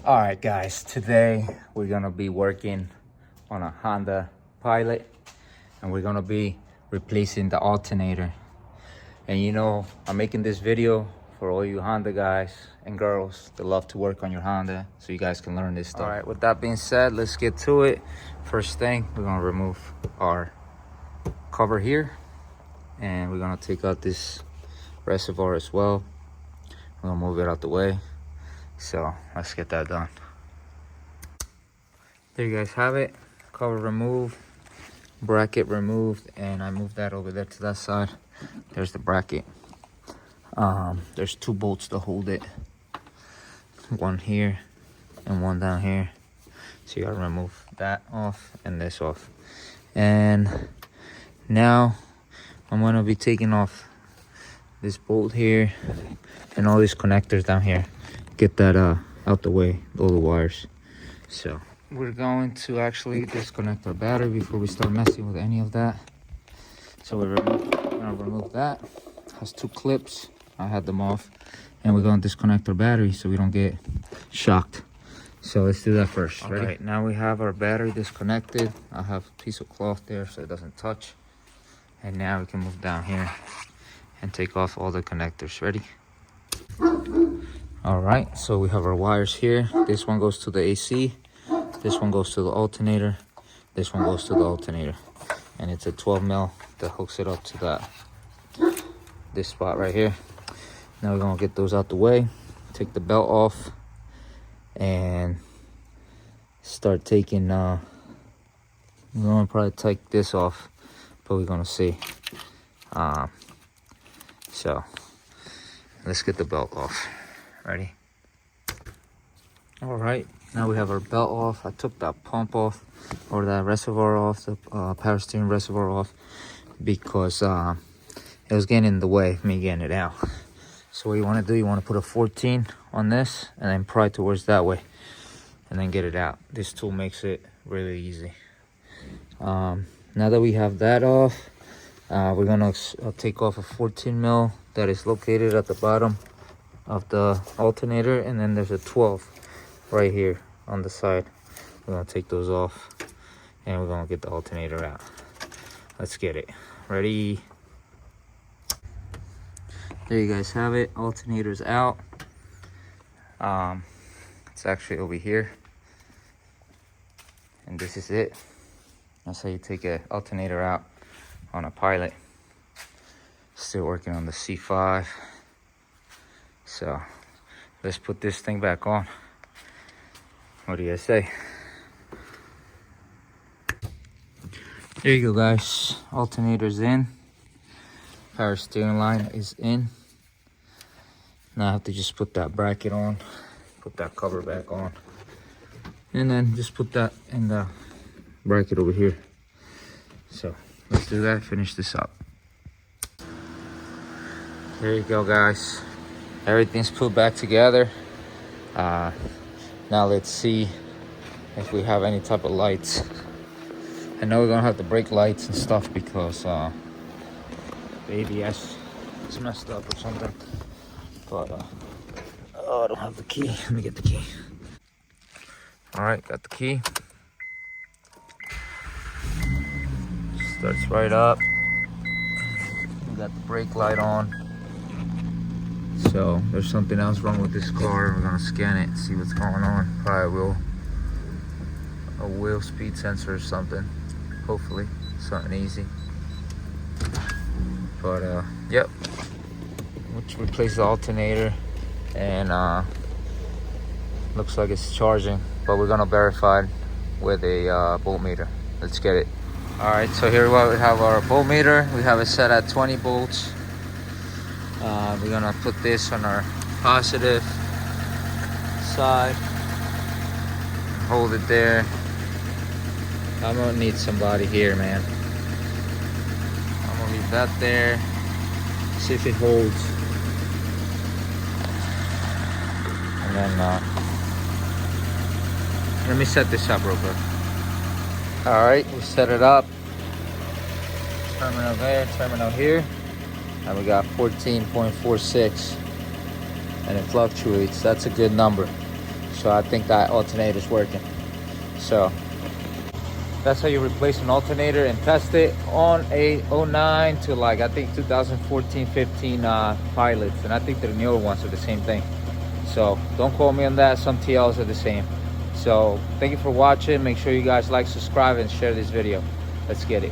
All right, guys, today we're gonna be working on a Honda Pilot, and we're gonna be replacing the alternator. And you know, I'm making this video for all you Honda guys and girls that love to work on your Honda, so you guys can learn this stuff. All right, with that being said, let's get to it. First thing, we're gonna remove our cover here, and we're gonna take out this reservoir as well. We're gonna move it out the way. So let's get that done. There you guys have it. Cover removed, bracket removed, and I moved that over there to that side. There's the bracket. There's 2 bolts to hold it. One here and one down here. So you gotta remove that off and this off. And now I'm gonna be taking off this bolt here and all these connectors down here. Get that out the way, all the wires. So we're going to actually disconnect our battery before we start messing with any of that. So we're gonna remove that. It has 2 clips. I had them off, and we're gonna disconnect our battery so we don't get shocked. So let's do that first. Ready? All right, now we have our battery disconnected. I have a piece of cloth there so it doesn't touch. And now we can move down here and take off all the connectors. Ready? All right, so we have our wires here. This one goes to the AC, this one goes to the alternator, this one goes to the alternator, and it's a 12 mil that hooks it up to this spot right here. Now we're gonna get those out the way, take the belt off, and start taking we're gonna probably take this off, but we're gonna see. So let's get the belt off. Ready? All right, now we have our belt off. I took that pump off, or that reservoir off, the power steering reservoir off, because it was getting in the way of me getting it out. So what you want to do, you want to put a 14 on this and then pry towards that way and then get it out. This tool makes it really easy. Now that we have that off, we're gonna take off a 14 mil that is located at the bottom of the alternator, and then there's a 12 right here on the side. We're gonna take those off and we're gonna get the alternator out. Let's get it. Ready? There you guys have it. Alternator's out. It's actually over here, and this is it. That's how you take an alternator out on a Pilot. Still working on the C5. So let's put this thing back on. What do you guys say? There you go, guys. Alternator's in. Power steering line is in. Now I have to just put that bracket on, put that cover back on, and then just put that in the bracket over here. So let's do that, finish this up. There you go, guys. Everything's put back together. Now let's see if we have any type of lights. I know we're gonna have the brake lights and stuff because the ABS is messed up or something. But oh, I don't have the key. Let me get the key. All right, got the key. Starts right up. We got the brake light on. So there's something else wrong with this car. We're gonna scan it and see what's going on. Probably a wheel speed sensor or something. Hopefully something easy. But yep, let's replace the alternator, and looks like it's charging, but we're gonna verify it with a voltmeter. Let's get it. All right, so here we have our voltmeter. We have it set at 20 volts. We're gonna put this on our positive side, hold it there. I'm gonna need somebody here, man. I'm gonna leave that there, see if it holds, and then let me set this up real quick. All right, we set it up. Terminal there, terminal here. And we got 14.46, and it fluctuates. That's a good number. So I think that alternator's working. So that's how you replace an alternator and test it on a '09 to like I think 2014, 15 pilots, and I think the newer ones are the same thing. So don't quote me on that. Some TLs are the same. So thank you for watching. Make sure you guys like, subscribe, and share this video. Let's get it.